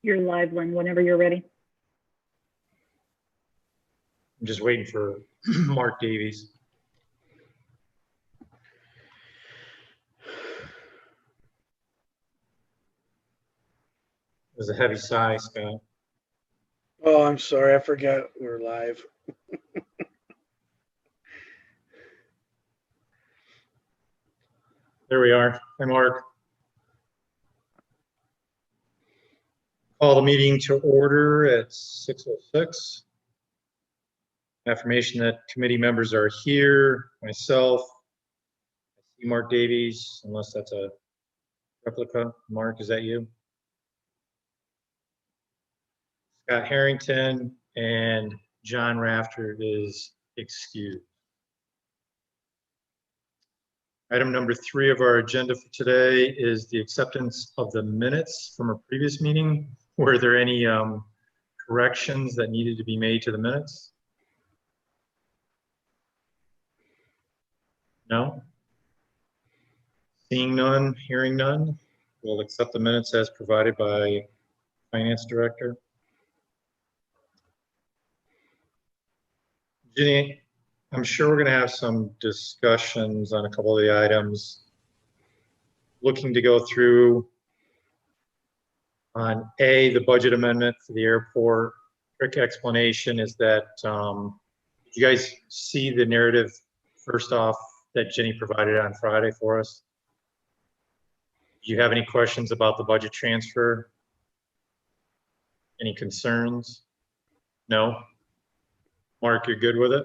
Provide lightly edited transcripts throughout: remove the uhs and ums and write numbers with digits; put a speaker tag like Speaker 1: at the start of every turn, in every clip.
Speaker 1: You're live, Lynn, whenever you're ready.
Speaker 2: I'm just waiting for Mark Davies. It was a heavy sigh, Scott.
Speaker 3: Oh, I'm sorry. I forgot we're live.
Speaker 2: There we are. Hi, Mark. Call the meeting to order at 6:06. Affirmation that committee members are here. Myself, I see Mark Davies, unless that's a replica. Mark, is that you? Scott Harrington and John Rafter is excused. Item number 3 of our agenda for today is the acceptance of the minutes from a previous meeting. Were there any corrections that needed to be made to the minutes? No? Seeing none, hearing none, we'll accept the minutes as provided by Finance Director. Ginny, I'm sure we're going to have some discussions on a couple of the items. Looking to go through on A, the budget amendment for the airport. Quick explanation is that you guys see the narrative first off that Ginny provided on Friday for us? Do you have any questions about the budget transfer? Any concerns? No? Mark, you're good with it?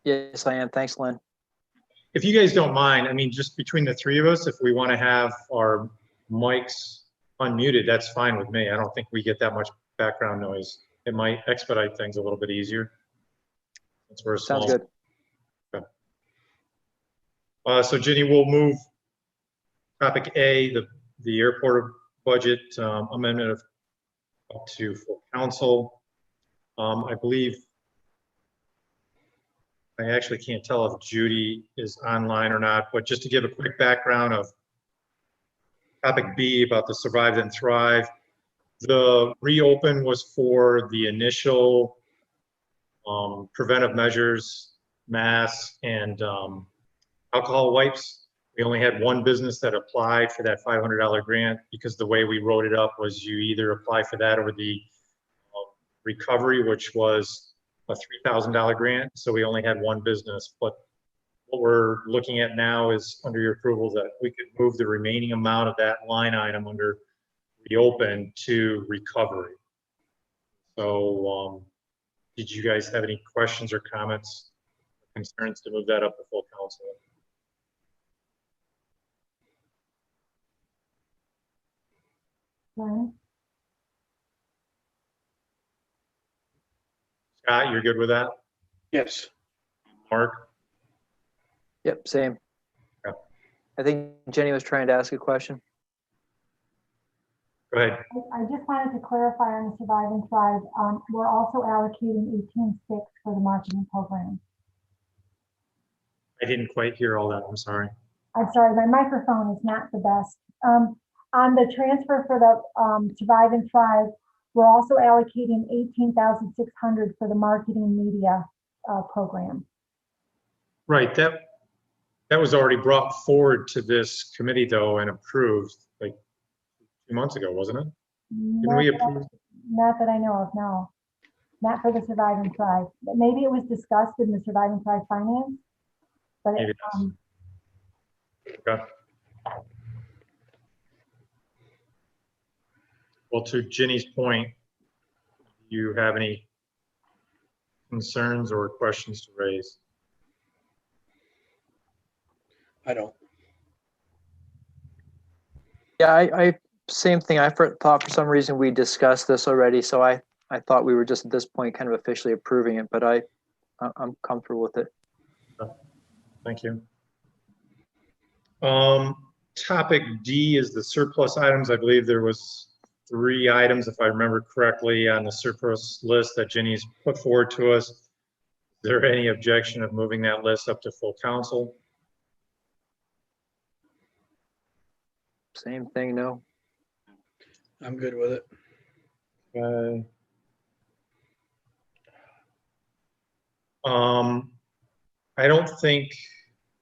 Speaker 4: Yes, I am. Thanks, Lynn.
Speaker 2: If you guys don't mind, I mean, just between the three of us, if we want to have our mics unmuted, that's fine with me. I don't think we get that much background noise. It might expedite things a little bit easier. Since we're a small.
Speaker 4: Sounds good.
Speaker 2: Okay. So Ginny, we'll move topic A, the airport budget amendment of up to full council. I believe, I actually can't tell if Judy is online or not, but just to give a quick background of topic B about the Survive and Thrive. The reopen was for the initial preventive measures, masks, and alcohol wipes. We only had one business that applied for that $500 grant because the way we wrote it up was you either apply for that or the recovery, which was a $3,000 grant. So we only had one business. But what we're looking at now is under your approval that we could move the remaining amount of that line item under reopen to recovery. So did you guys have any questions or comments, or concerns to move that up to full council? Scott, you're good with that?
Speaker 3: Yes.
Speaker 2: Mark?
Speaker 4: Yep, same.
Speaker 2: Yeah.
Speaker 4: I think Jenny was trying to ask a question.
Speaker 2: Go ahead.
Speaker 5: I just wanted to clarify on the Survive and Thrive. We're also allocating 18.6 for the marketing program.
Speaker 2: I didn't quite hear all that. I'm sorry.
Speaker 5: I'm sorry, my microphone is not the best. On the transfer for the Survive and Thrive, we're also allocating 18,600 for the marketing media program.
Speaker 2: Right. That was already brought forward to this committee though and approved like 2 months ago, wasn't it? Didn't we approve?
Speaker 5: Not that I know of, no. Not for the Survive and Thrive. But maybe it was discussed in the Survive and Thrive finance. But
Speaker 2: Maybe okay. Well, to Ginny's point, do you have any concerns or questions to raise?
Speaker 3: I don't.
Speaker 4: Yeah, I same thing. I thought for some reason we discussed this already, so I thought we were just at this point kind of officially approving it, but I'm comfortable with it.
Speaker 2: Thank you. Topic D is the surplus items. I believe there was 3 items, if I remember correctly, on the surplus list that Ginny's put forward to us. Is there any objection of moving that list up to full council?
Speaker 4: Same thing, no.
Speaker 3: I'm good with it.
Speaker 2: Okay. Um, I don't think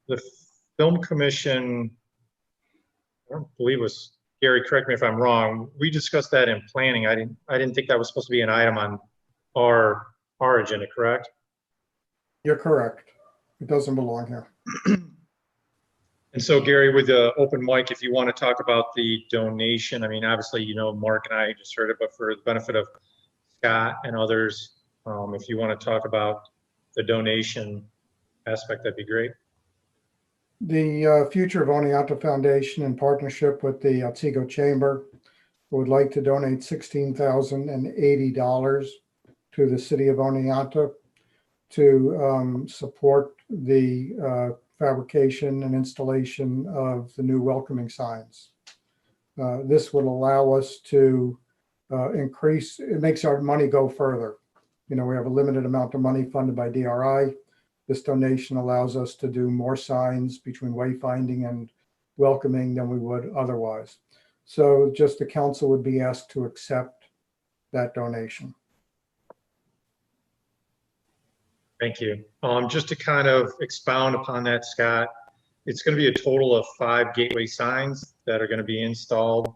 Speaker 2: the film commission, I don't believe it was, Gary, correct me if I'm wrong. We discussed that in planning. I didn't think that was supposed to be an item on our agenda, correct?
Speaker 1: You're correct. It doesn't belong here.
Speaker 2: And so Gary, with the open mic, if you want to talk about the donation, I mean, obviously, you know, Mark and I just heard it, but for the benefit of Scott and others, if you want to talk about the donation aspect, that'd be great.
Speaker 1: The Future of Oneonta Foundation, in partnership with the Otsego Chamber, would like to donate $16,080 to the city of Oneonta to support the fabrication and installation of the new welcoming signs. This would allow us to increase, it makes our money go further. You know, we have a limited amount of money funded by DRI. This donation allows us to do more signs between wayfinding and welcoming than we would otherwise. So just the council would be asked to accept that donation.
Speaker 2: Thank you. Just to kind of expound upon that, Scott, it's going to be a total of 5 gateway signs that are going to be installed.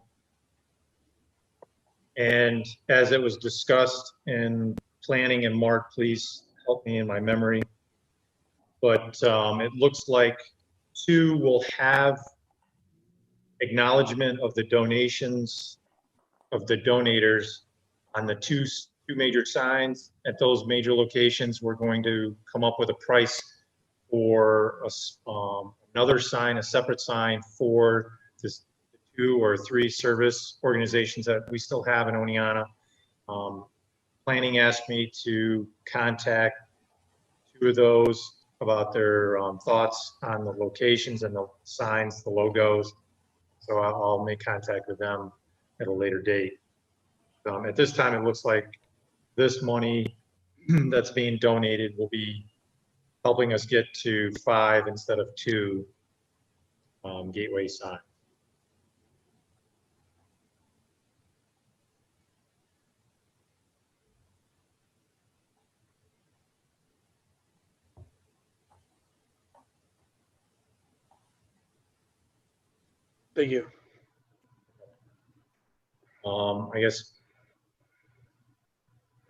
Speaker 2: And as it was discussed in planning, and Mark, please help me in my memory, but it looks like 2 will have acknowledgement of the donations of the donators on the two major signs. At those major locations, we're going to come up with a price for another sign, a separate sign for this 2 or 3 service organizations that we still have in Oneonta. Planning asked me to contact 2 of those about their thoughts on the locations and the signs, the logos. So I'll make contact with them at a later date. At this time, it looks like this money that's being donated will be helping us get to 5 instead of 2 gateway signs.
Speaker 3: Thank you.
Speaker 2: I guess,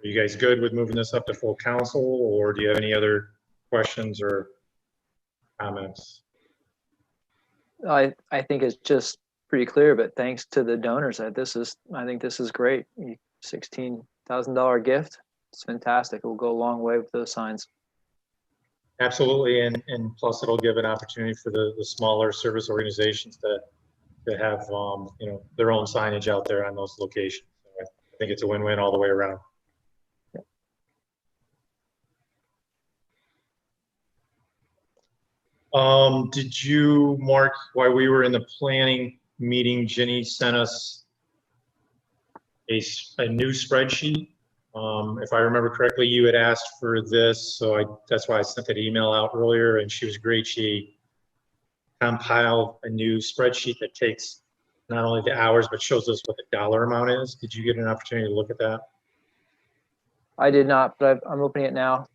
Speaker 2: are you guys good with moving this up to full council, or do you have any other questions or comments?
Speaker 4: I think it's just pretty clear, but thanks to the donors, I think this is great. $16,000 gift. It's fantastic. It will go a long way with those signs.
Speaker 2: Absolutely, and plus it'll give an opportunity for the smaller service organizations to have you know, their own signage out there on those locations. So I think it's a win-win all the way around. Did you, Mark, while we were in the planning meeting, Ginny sent us a new spreadsheet. If I remember correctly, you had asked for this, so that's why I sent that email out earlier, and she was great. She compiled a new spreadsheet that takes not only the hours, but shows us what the dollar amount is. Did you get an opportunity to look at that?
Speaker 4: I did not, but I'm opening it now.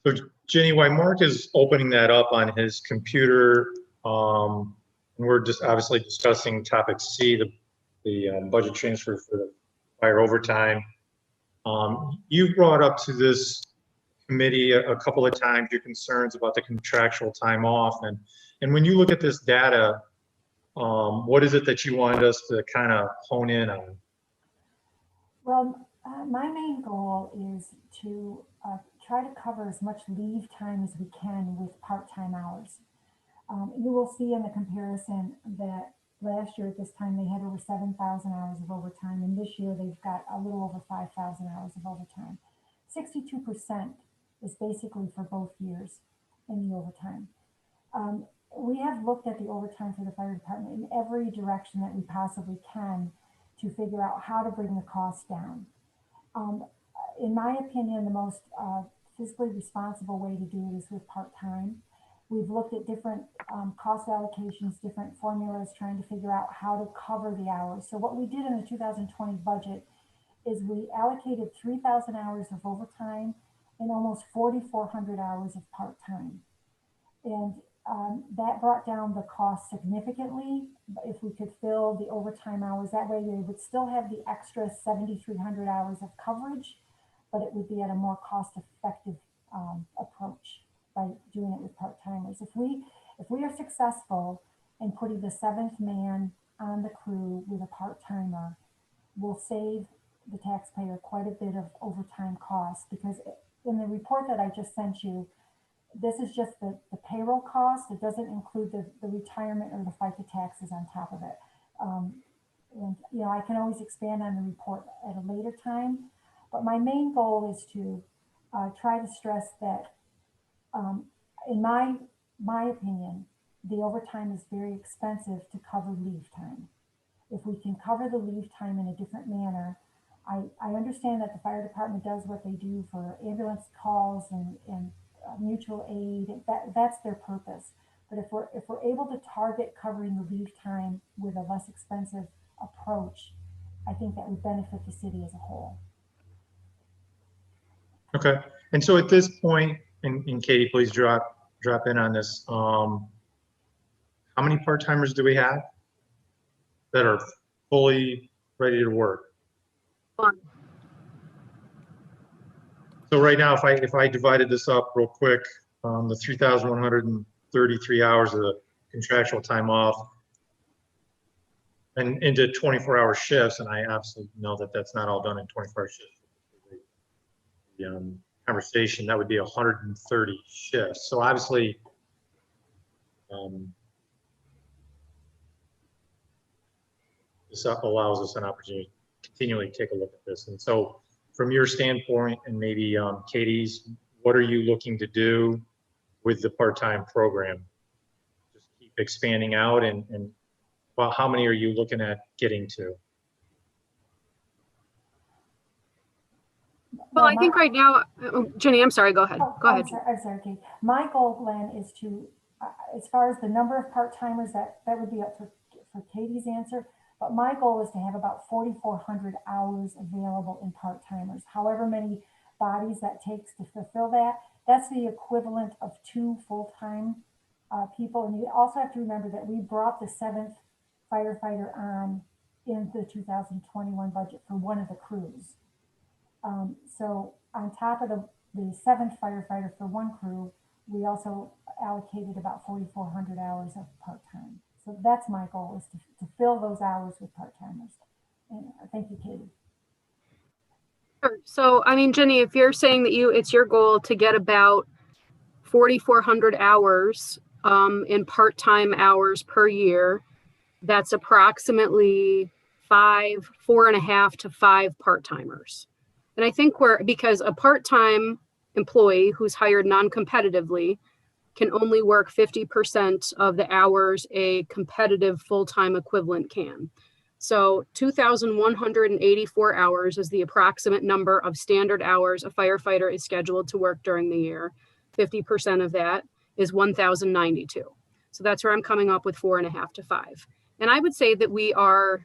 Speaker 2: So Jenny, while Mark is opening that up on his computer, we're just obviously discussing topic C, the budget transfer for the fire overtime. You brought up to this committee a couple of times your concerns about the contractual time off, and when you look at this data, what is it that you wanted us to kind of hone in on?
Speaker 5: Well, my main goal is to try to cover as much leave time as we can with part-time hours. You will see in the comparison that last year at this time, they had over 7,000 hours of overtime, and this year they've got a little over 5,000 hours of overtime. 62% is basically for both years in the overtime. We have looked at the overtime for the fire department in every direction that we possibly can to figure out how to bring the cost down. In my opinion, the most fiscally responsible way to do it is with part-time. We've looked at different cost allocations, different formulas, trying to figure out how to cover the hours. So what we did in the 2020 budget is we allocated 3,000 hours of overtime and almost 4,400 hours of part-time. And that brought down the cost significantly. If we could fill the overtime hours, that way they would still have the extra 7,300 hours of coverage, but it would be at a more cost-effective approach by doing it with part-timers. If we are successful in putting the seventh man on the crew with a part-timer, we'll save the taxpayer quite a bit of overtime costs, because in the report that I just sent you, this is just the payroll cost. It doesn't include the retirement or the FICA taxes on top of it. And you know, I can always expand on the report at a later time, but my main goal is to try to stress that in my opinion, the overtime is very expensive to cover leave time. If we can cover the leave time in a different manner, I understand that the fire department does what they do for ambulance calls and mutual aid. That's their purpose. But if we're able to target covering the leave time with a less expensive approach, I think that would benefit the city as a whole.
Speaker 2: Okay. And so at this point, and Katie, please drop in on this. How many part-timers do we have that are fully ready to work?
Speaker 6: One.
Speaker 2: So right now, if I divided this up real quick, the 3,133 hours of the contractual time off and into 24-hour shifts, and I absolutely know that that's not all done in 24-hour shifts. The conversation, that would be 130 shifts. So obviously, this allows us an opportunity to continually take a look at this. And so from your standpoint, and maybe Katie's, what are you looking to do with the part-time program? Just keep expanding out, and well, how many are you looking at getting to?
Speaker 6: Well, I think right now, Jenny, I'm sorry, go ahead. Go ahead.
Speaker 5: I'm sorry, Kate. My goal, Glenn, is to, as far as the number of part-timers, that would be up for Katie's answer. But my goal is to have about 4,400 hours available in part-timers. However many bodies that takes to fulfill that, that's the equivalent of 2 full-time people. And you also have to remember that we brought the 7th firefighter on in the 2021 budget for one of the crews. So on top of the 7th firefighter for one crew, we also allocated about 4,400 hours of part-time. So that's my goal, is to fill those hours with part-timers. And thank you, Katie.
Speaker 6: Sure. So, I mean, Jenny, if you're saying that it's your goal to get about 4,400 hours in part-time hours per year, that's approximately 4.5 to 5 part-timers. And I think because a part-time employee who's hired non-competitively can only work 50% of the hours a competitive full-time equivalent can. So 2,184 hours is the approximate number of standard hours a firefighter is scheduled to work during the year. 50% of that is 1,092. So that's where I'm coming up with 4.5 to 5. And I would say that we are,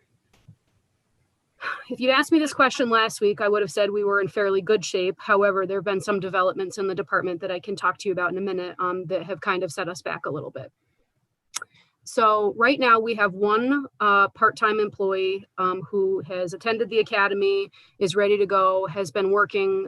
Speaker 6: if you'd asked me this question last week, I would have said we were in fairly good shape. However, there have been some developments in the department that I can talk to you about in a minute that have kind of set us back a little bit. So right now we have one part-time employee who has attended the academy, is ready to go, has been working,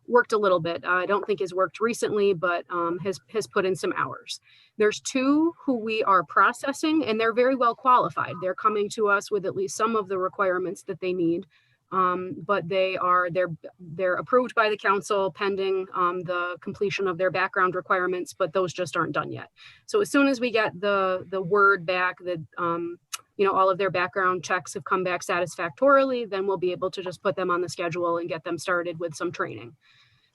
Speaker 6: worked a little bit. I don't think has worked recently, but has put in some hours. There's 2 who we are processing, and they're very well qualified. They're coming to us with at least some of the requirements that they need, but they're approved by the council pending the completion of their background requirements, but those just aren't done yet. So as soon as we get the word back that all of their background checks have come back satisfactorily, then we'll be able to just put them on the schedule and get them started with some training.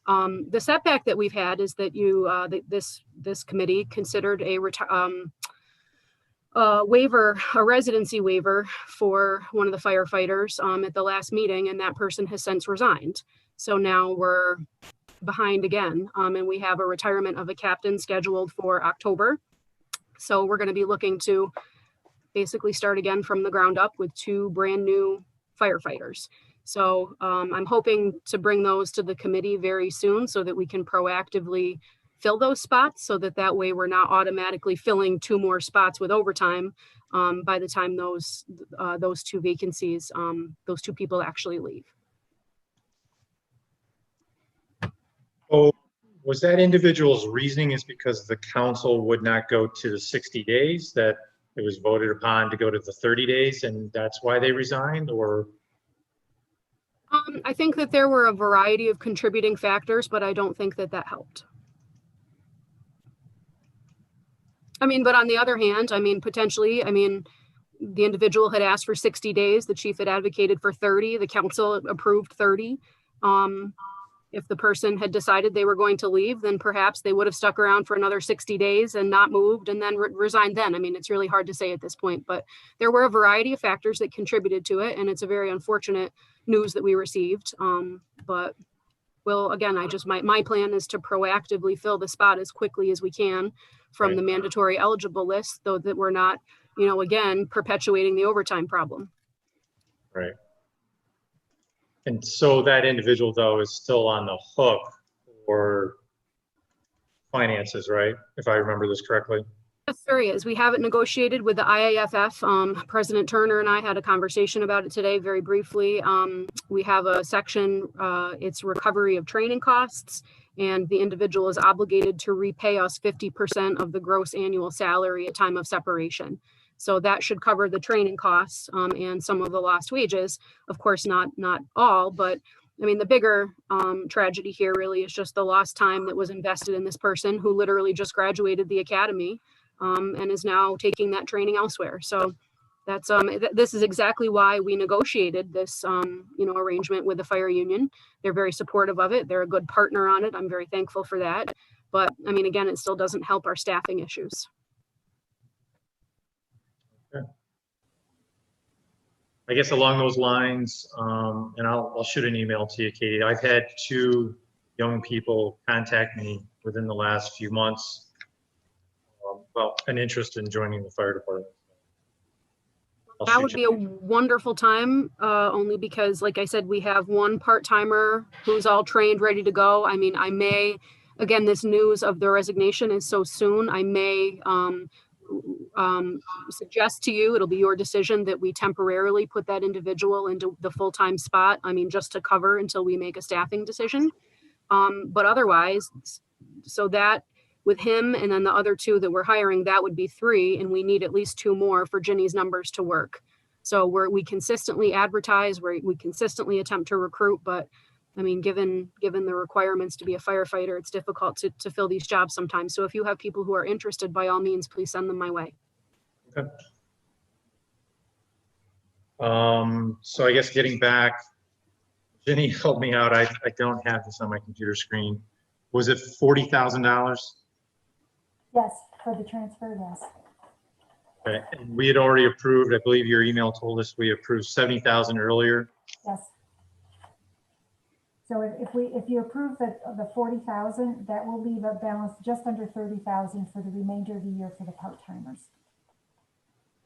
Speaker 6: The setback that we've had is that this committee considered a residency waiver for one of the firefighters at the last meeting, and that person has since resigned. So now we're behind again. And we have a retirement of a captain scheduled for October. So we're going to be looking to basically start again from the ground up with 2 brand new firefighters. So I'm hoping to bring those to the committee very soon so that we can proactively fill those spots, so that that way we're not automatically filling 2 more spots with overtime by the time those 2 vacancies, those 2 people actually leave.
Speaker 2: Oh, was that individual's reasoning is because the council would not go to the 60 days, that it was voted upon to go to the 30 days and that's why they resigned, or?
Speaker 6: I think that there were a variety of contributing factors, but I don't think that that helped. I mean, but on the other hand, I mean, potentially, I mean, the individual had asked for 60 days. The chief had advocated for 30. The council approved 30. If the person had decided they were going to leave, then perhaps they would have stuck around for another 60 days and not moved and then resigned then. I mean, it's really hard to say at this point, but there were a variety of factors that contributed to it. And it's a very unfortunate news that we received. But well, again, my plan is to proactively fill the spot as quickly as we can from
Speaker 2: Right.
Speaker 6: the mandatory eligible list, so that we're not, you know, again, perpetuating the overtime problem.
Speaker 2: Right. And so that individual, though, is still on the hook for finances, right? If I remember this correctly.
Speaker 6: Yes, there is. We have it negotiated with the IAFF. President Turner and I had a conversation about it today, very briefly. We have a section, it's recovery of training costs, and the individual is obligated to repay us 50% of the gross annual salary at time of separation. So that should cover the training costs and some of the lost wages. Of course, not all, but I mean, the bigger tragedy here really is just the lost time that was invested in this person who literally just graduated the academy and is now taking that training elsewhere. So that's this is exactly why we negotiated this arrangement with the fire union. They're very supportive of it. They're a good partner on it. I'm very thankful for that. But I mean, again, it still doesn't help our staffing issues.
Speaker 2: I guess along those lines, and I'll shoot an email to you, Katie. I've had 2 young people contact me within the last few months about an interest in joining the fire department.
Speaker 6: That would be a wonderful time, only because, like I said, we have 1 part-timer who's all trained, ready to go. I mean, I may, again, this news of the resignation is so soon, I may suggest to you, it'll be your decision, that we temporarily put that individual into the full-time spot. I mean, just to cover until we make a staffing decision. But otherwise, so that with him and then the other 2 that we're hiring, that would be 3, and we need at least 2 more for Ginny's numbers to work. So we consistently advertise, we consistently attempt to recruit, but I mean, given the requirements to be a firefighter, it's difficult to fill these jobs sometimes. So if you have people who are interested, by all means, please send them my way.
Speaker 2: Okay. So I guess getting back, Ginny, help me out. I don't have this on my computer screen. Was it $40,000?
Speaker 5: Yes, for the transfer, yes.
Speaker 2: Okay. And we had already approved, I believe your email told us we approved 70,000 earlier.
Speaker 5: Yes. So if you approve the 40,000, that will leave a balance just under 30,000 for the remainder of the year for the part-timers.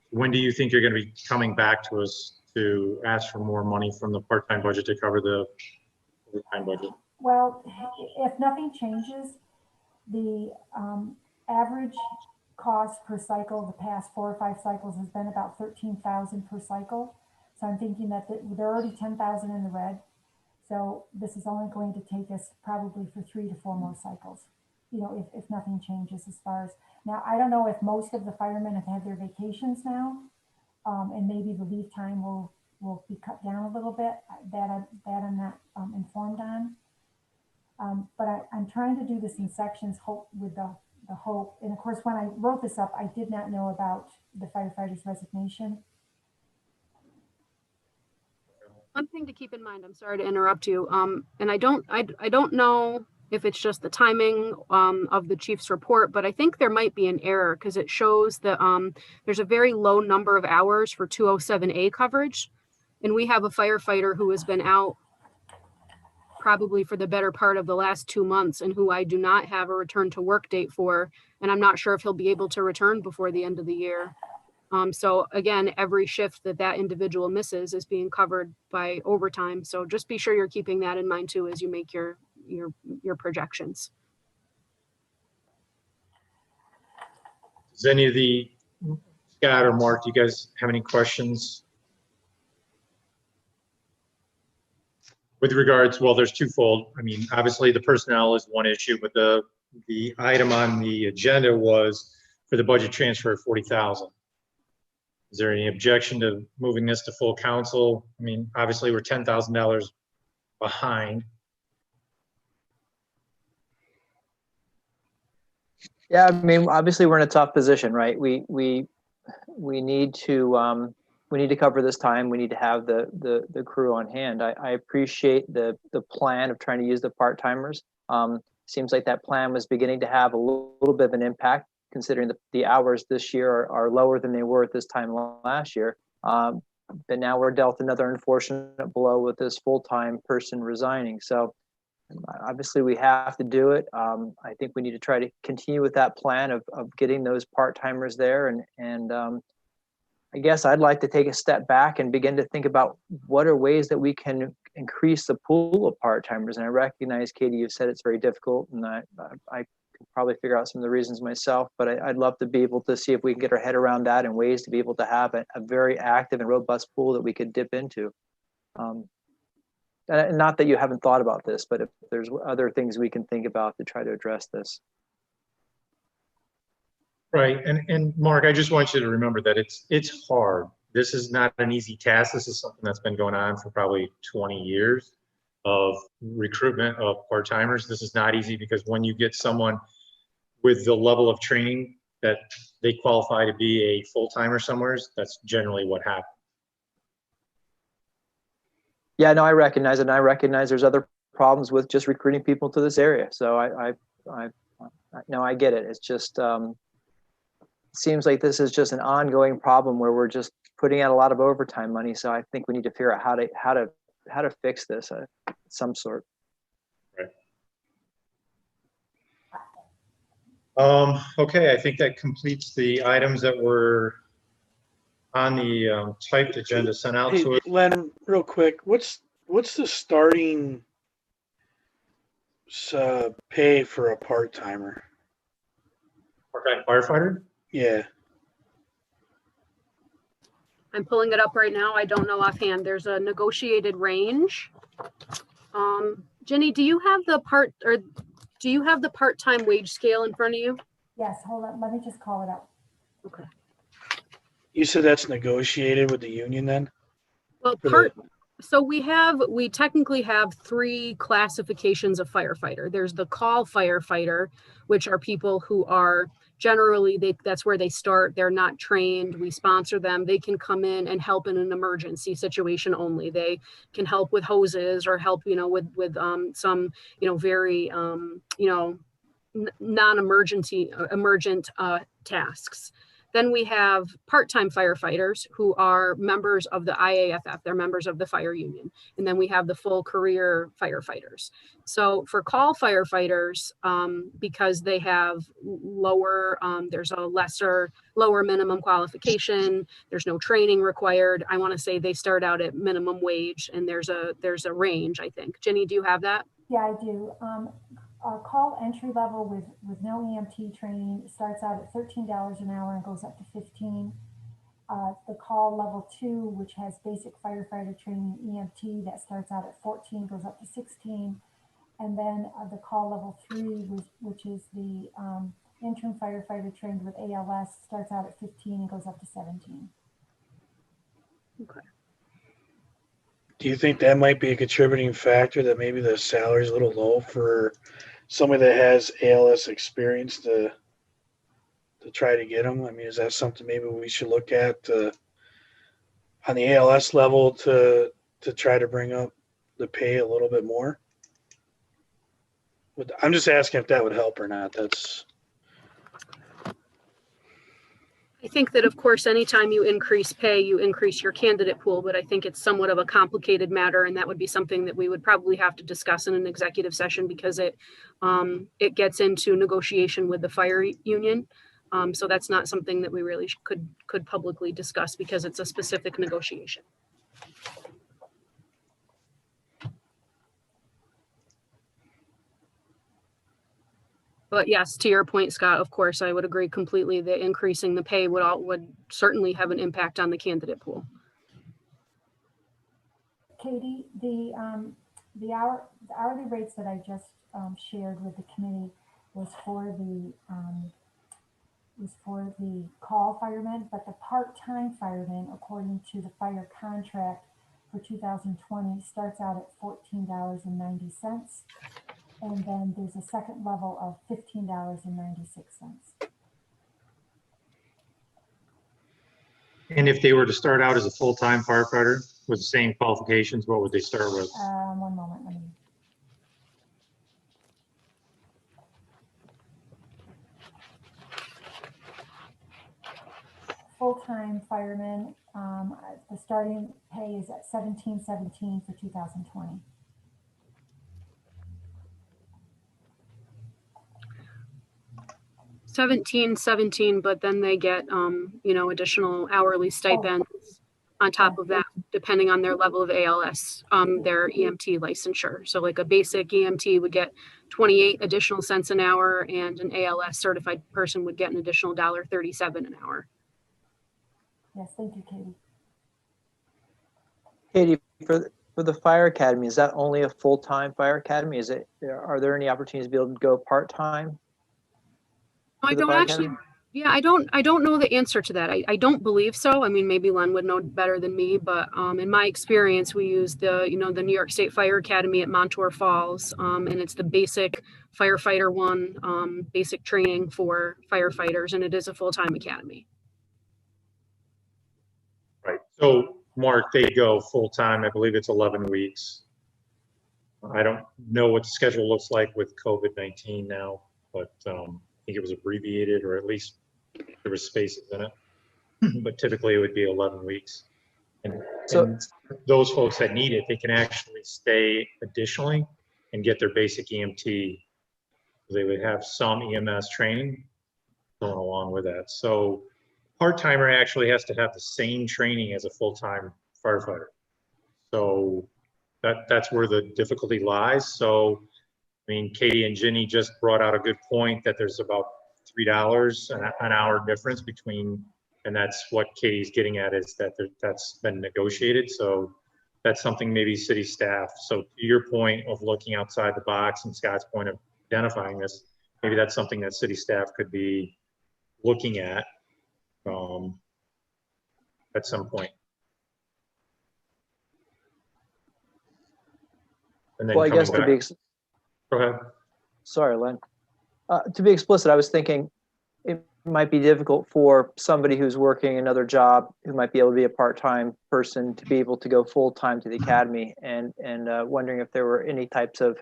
Speaker 2: When do you think you're going to be coming back to us to ask for more money from the part-time budget to cover the overtime budget?
Speaker 5: Well, if nothing changes, the average cost per cycle the past 4 or 5 cycles has been about 13,000 per cycle. So I'm thinking that they're already 10,000 in the red. So this is only going to take us probably for 3 to 4 more cycles, you know, if nothing changes as far as. Now, I don't know if most of the firemen have had their vacations now, and maybe the leave time will be cut down a little bit. That I'm not informed on. But I'm trying to do this in sections, with the hope. And of course, when I wrote this up, I did not know about the firefighter's resignation.
Speaker 6: One thing to keep in mind, I'm sorry to interrupt you, and I don't know if it's just the timing of the chief's report, but I think there might be an error because it shows that there's a very low number of hours for 207A coverage, and we have a firefighter who has been out probably for the better part of the last 2 months and who I do not have a return to work date for. And I'm not sure if he'll be able to return before the end of the year. So again, every shift that that individual misses is being covered by overtime. So just be sure you're keeping that in mind too as you make your projections.
Speaker 2: Does any of the, Scott or Mark, do you guys have any questions? With regards, well, there's twofold. I mean, obviously the personnel is one issue, but the item on the agenda was for the budget transfer of 40,000. Is there any objection to moving this to full council? I mean, obviously we're $10,000 behind.
Speaker 4: Yeah, I mean, obviously we're in a tough position, right? We need to cover this time. We need to have the crew on hand. I appreciate the plan of trying to use the part-timers. Seems like that plan was beginning to have a little bit of an impact, considering the hours this year are lower than they were at this time last year. But now we're dealt another unfortunate blow with this full-time person resigning. So obviously we have to do it. I think we need to try to continue with that plan of getting those part-timers there. And I guess I'd like to take a step back and begin to think about what are ways that we can increase the pool of part-timers. And I recognize, Katie, you've said it's very difficult, and I could probably figure out some of the reasons myself, but I'd love to be able to see if we can get our head around that and ways to be able to have a very active and robust pool that we could dip into. And not that you haven't thought about this, but if there's other things we can think about to try to address this.
Speaker 2: Right, and Mark, I just want you to remember that it's hard. This is not an easy task. This is something that's been going on for probably 20 years of recruitment of part-timers. This is not easy because when you get someone with the level of training that they qualify to be a full-timer somewhere, that's generally what happens.
Speaker 4: Yeah, no, I recognize it. And I recognize there's other problems with just recruiting people to this area. So I get it. It's just, seems like this is just an ongoing problem where we're just putting out a lot of overtime money. So I think we need to figure out how to fix this of some sort.
Speaker 2: Right. Okay, I think that completes the items that were on the typed agenda sent out
Speaker 3: Hey,
Speaker 2: to us.
Speaker 3: Len, real quick, what's the starting pay for a part-timer?
Speaker 2: Part-time firefighter?
Speaker 3: Yeah.
Speaker 6: I'm pulling it up right now. I don't know offhand. There's a negotiated range. Jenny, do you have the part-time wage scale in front of you?
Speaker 5: Yes, hold on, let me just call it up.
Speaker 6: Okay.
Speaker 3: You said that's negotiated with the union then?
Speaker 6: Well, so we technically have 3 classifications of firefighter. There's the call firefighter, which are people who are generally, that's where they start. They're not trained. We sponsor them. They can come in and help in an emergency situation only. They can help with hoses or help, with some, very, non-emergency, emergent tasks. Then we have part-time firefighters who are members of the IAFF. They're members of the fire union. And then we have the full career firefighters. So for call firefighters, because they have lower, there's a lower minimum qualification, there's no training required. I want to say they start out at minimum wage, and there's a range, I think. Jenny, do you have that?
Speaker 5: Yeah, I do. Our call entry level with no EMT training starts out at $13 an hour and goes up to $15. The call level 2, which has basic firefighter training EMT, that starts out at $14, goes up to $16. And then the call level 3, which is the interim firefighter trained with ALS, starts out at $15 and goes up to $17.
Speaker 6: Okay.
Speaker 3: Do you think that might be a contributing factor that maybe the salary's a little low for somebody that has ALS experience to try to get them? I mean, is that something maybe we should look at on the ALS level to try to bring up the pay a little bit more? I'm just asking if that would help or not.
Speaker 6: I think that, of course, anytime you increase pay, you increase your candidate pool, but I think it's somewhat of a complicated matter, and that would be something that we would probably have to discuss in an executive session because it gets into negotiation with the fire union. So that's not something that we really could publicly discuss because it's a specific negotiation. But yes, to your point, Scott, of course, I would agree completely that increasing the pay would certainly have an impact on the candidate pool.
Speaker 5: Katie, the hourly rates that I just shared with the committee was for the call firemen, but the part-time firemen, according to the fire contract for 2020, starts out at $14.90. And then there's a second level of $15.96.
Speaker 2: And if they were to start out as a full-time firefighter with the same qualifications, what would they start with?
Speaker 5: One moment, let me. Full-time firemen, the starting pay is at $17.17 for 2020.
Speaker 6: $17.17, but then they get additional hourly stipends on top of that, depending on their level of ALS, their EMT licensure. So like a basic EMT would get 28 additional cents an hour, and an ALS certified person would get an additional $1.37 an hour.
Speaker 5: Yes, thank you, Katie.
Speaker 4: Katie, for the fire academy, is that only a full-time fire academy? Are there any opportunities to be able to go part-time?
Speaker 6: I don't actually. Yeah, I don't know the answer to that. I don't believe so. I mean, maybe Len would know better than me, but in my experience, we use the New York State Fire Academy at Montour Falls, and it's the basic firefighter one, basic training for firefighters, and it is a full-time academy.
Speaker 2: Right. So, Mark, they go full-time. I believe it's 11 weeks. I don't know what the schedule looks like with COVID-19 now, but I think it was abbreviated, or at least there was spaces in it. But typically it would be 11 weeks. And those folks that need it, they can actually stay additionally and get their basic EMT. They would have some EMS training going along with that. So part-timer actually has to have the same training as a full-time firefighter. So that's where the difficulty lies. So, I mean, Katie and Ginny just brought out a good point that there's about $3 an hour difference between, and that's what Katie's getting at, is that that's been negotiated. So that's something maybe city staff. So to your point of looking outside the box and Scott's point of identifying this, maybe that's something that city staff could be looking at some point. And then
Speaker 4: Well, I guess
Speaker 2: go ahead.
Speaker 4: Sorry, Len. To be explicit, I was thinking it might be difficult for somebody who's working another job who might be able to be a part-time person to be able to go full-time to the academy, and wondering if there were any types of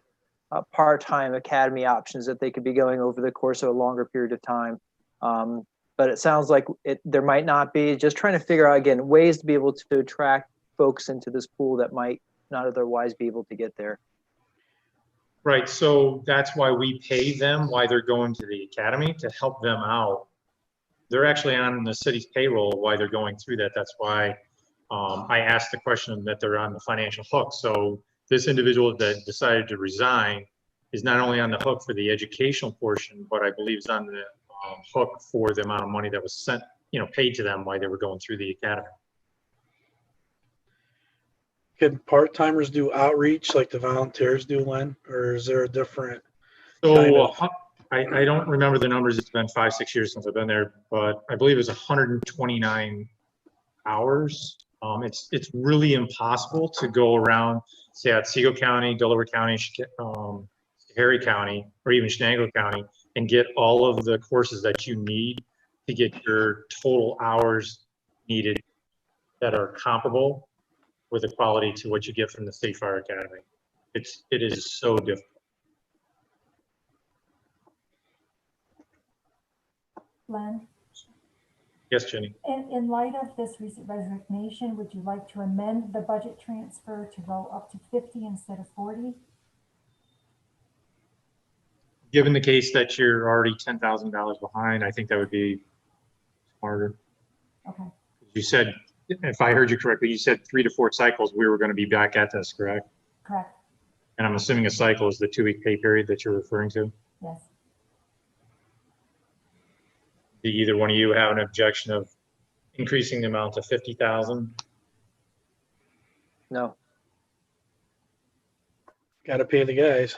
Speaker 4: part-time academy options that they could be going over the course of a longer period of time. But it sounds like there might not be. Just trying to figure out, again, ways to be able to attract folks into this pool that might not otherwise be able to get there.
Speaker 2: Right, so that's why we pay them while they're going to the academy, to help them out. They're actually on the city's payroll while they're going through that. That's why I asked the question that they're on the financial hook. So this individual that decided to resign is not only on the hook for the educational portion, but I believe is on the hook for the amount of money that was sent, paid to them while they were going through the academy.
Speaker 3: Can part-timers do outreach like the volunteers do, Len? Or is there a different?
Speaker 2: So I don't remember the numbers. It's been 5-6 years since I've been there, but I believe it's 129 hours. It's really impossible to go around, say, Otsego County, Delaware County, Harry County, or even Chenango County, and get all of the courses that you need to get your total hours needed that are comparable with the quality to what you get from the State Fire Academy. It is so difficult.
Speaker 5: Len?
Speaker 2: Yes, Jenny.
Speaker 5: In light of this recent resignation, would you like to amend the budget transfer to go up to 50 instead of 40?
Speaker 2: Given the case that you're already $10,000 behind, I think that would be smarter.
Speaker 5: Okay,
Speaker 2: You said, if I heard you correctly, you said 3 to 4 cycles, we were going to be back at this, correct?
Speaker 5: correct,
Speaker 2: And I'm assuming a cycle is the 2-week pay period that you're referring to.
Speaker 5: yes.
Speaker 2: Do either one of you have an objection of increasing the amount to 50,000?
Speaker 4: No.
Speaker 3: Got to pay the guys.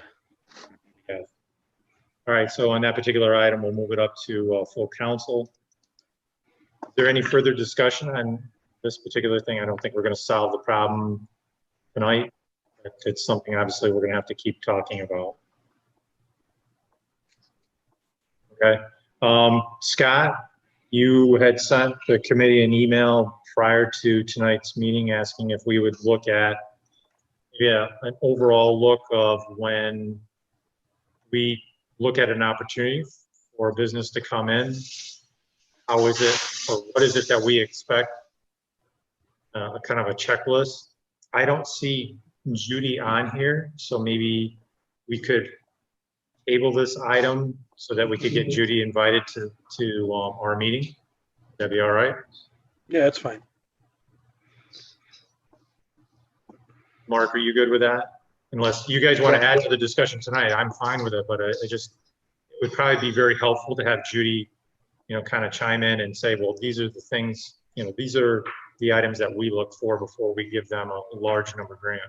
Speaker 2: All right, so on that particular item, we'll move it up to full council. Is there any further discussion on this particular thing? I don't think we're going to solve the problem tonight. It's something obviously we're going to have to keep talking about. Okay. Scott, you had sent the committee an email prior to tonight's meeting asking if we would look at, an overall look of when we look at an opportunity for a business to come in. How is it, or what is it that we expect? A kind of a checklist. I don't see Judy on here, so maybe we could table this item so that we could get Judy invited to our meeting. That'd be all right?
Speaker 3: Yeah, that's fine.
Speaker 2: Mark, are you good with that? Unless you guys want to add to the discussion tonight, I'm fine with it, but it would probably be very helpful to have Judy, kind of chime in and say, well, these are the things, these are the items that we look for before we give them a large number grant.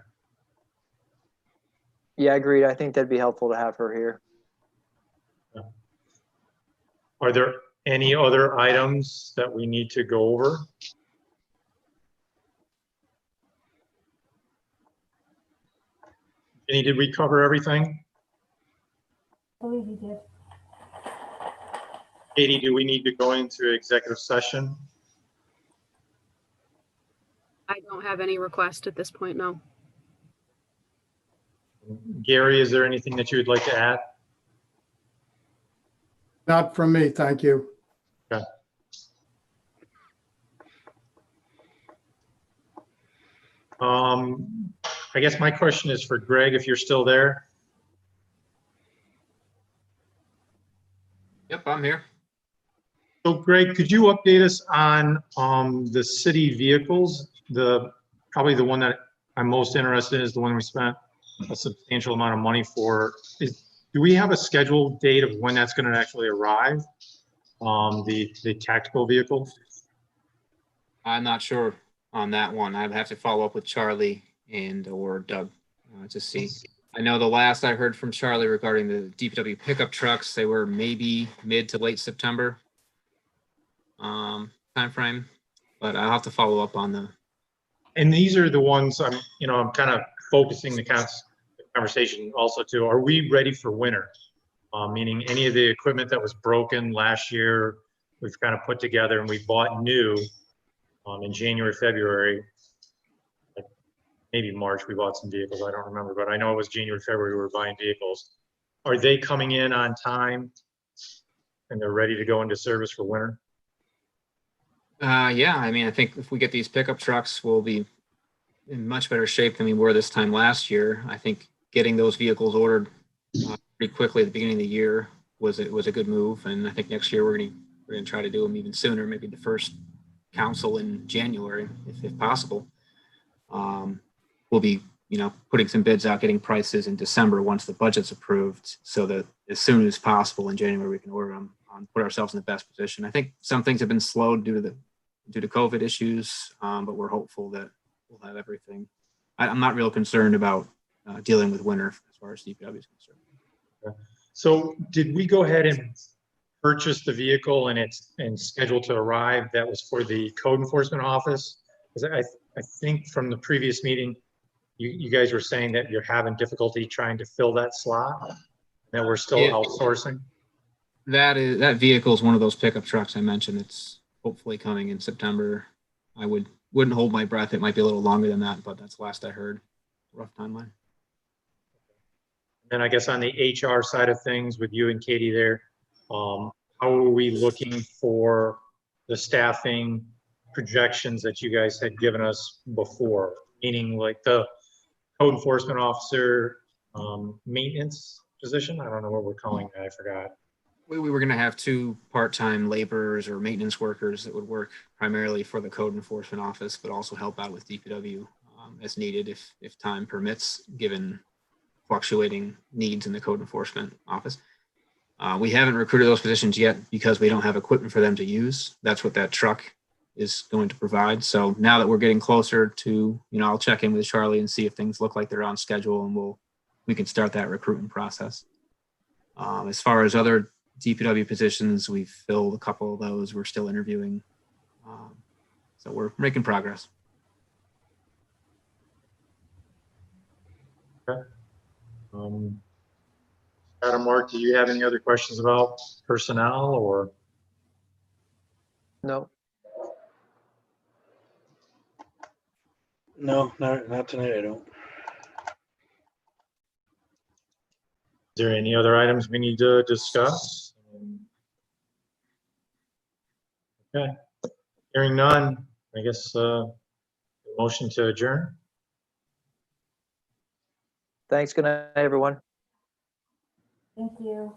Speaker 4: Yeah, agreed. I think that'd be helpful to have her here.
Speaker 2: Are there any other items that we need to go over? Jenny, did we cover everything?
Speaker 5: I believe you did.
Speaker 2: Katie, do we need to go into executive session?
Speaker 6: I don't have any request at this point, no.
Speaker 2: Gary, is there anything that you would like to add?
Speaker 1: Not from me, thank you.
Speaker 2: Okay. I guess my question is for Greg, if you're still there.
Speaker 7: Yep, I'm here.
Speaker 2: So Greg, could you update us on the city vehicles? Probably the one that I'm most interested in is the one we spent a substantial amount of money for. Do we have a scheduled date of when that's going to actually arrive? The tactical vehicle?
Speaker 7: I'm not sure on that one. I'd have to follow up with Charlie or Doug to see. I know the last I heard from Charlie regarding the DPW pickup trucks, they were maybe mid to late September timeframe, but I'll have to follow up on the.
Speaker 2: And these are the ones I'm kind of focusing the conversation also to. Are we ready for winter? Meaning any of the equipment that was broken last year, we've kind of put together and we bought new in January, February. Maybe March, we bought some vehicles. I don't remember, but I know it was January, February, we were buying vehicles. Are they coming in on time and they're ready to go into service for winter?
Speaker 7: Yeah, I mean, I think if we get these pickup trucks, we'll be in much better shape than we were this time last year. I think getting those vehicles ordered pretty quickly at the beginning of the year was a good move, and I think next year we're gonna try to do them even sooner, maybe the first council in January, if possible. We'll be putting some bids out, getting prices in December once the budget's approved, so that as soon as possible in January we can order them, put ourselves in the best position. I think some things have been slowed due to COVID issues, but we're hopeful that we'll have everything. I'm not real concerned about dealing with winter as far as DPW is concerned.
Speaker 2: Okay. So did we go ahead and purchase the vehicle and it's scheduled to arrive? That was for the code enforcement office? Because I think from the previous meeting, you guys were saying that you're having difficulty trying to fill that slot, that we're still outsourcing.
Speaker 7: That vehicle is one of those pickup trucks I mentioned. It's hopefully coming in September. I wouldn't hold my breath. It might be a little longer than that, but that's last I heard. Rough timeline.
Speaker 2: And I guess on the HR side of things with you and Katie there, how are we looking for the staffing projections that you guys had given us before, meaning like the code enforcement officer, maintenance position. I don't know what we're calling that. I forgot.
Speaker 7: We were going to have 2 part-time laborers or maintenance workers that would work primarily for the code enforcement office, but also help out with DPW as needed if time permits, given fluctuating needs in the code enforcement office. We haven't recruited those positions yet because we don't have equipment for them to use. That's what that truck is going to provide. So now that we're getting closer to, I'll check in with Charlie and see if things look like they're on schedule, and we can start that recruitment process. As far as other DPW positions, we've filled a couple of those. We're still interviewing. So we're making progress.
Speaker 2: Adam, Mark, do you have any other questions about personnel or?
Speaker 4: No,
Speaker 3: No, not tonight. I don't.
Speaker 2: Is there any other items we need to discuss? Okay, hearing none, I guess, motion to adjourn.
Speaker 4: thanks. Good night, everyone.
Speaker 5: Thank you.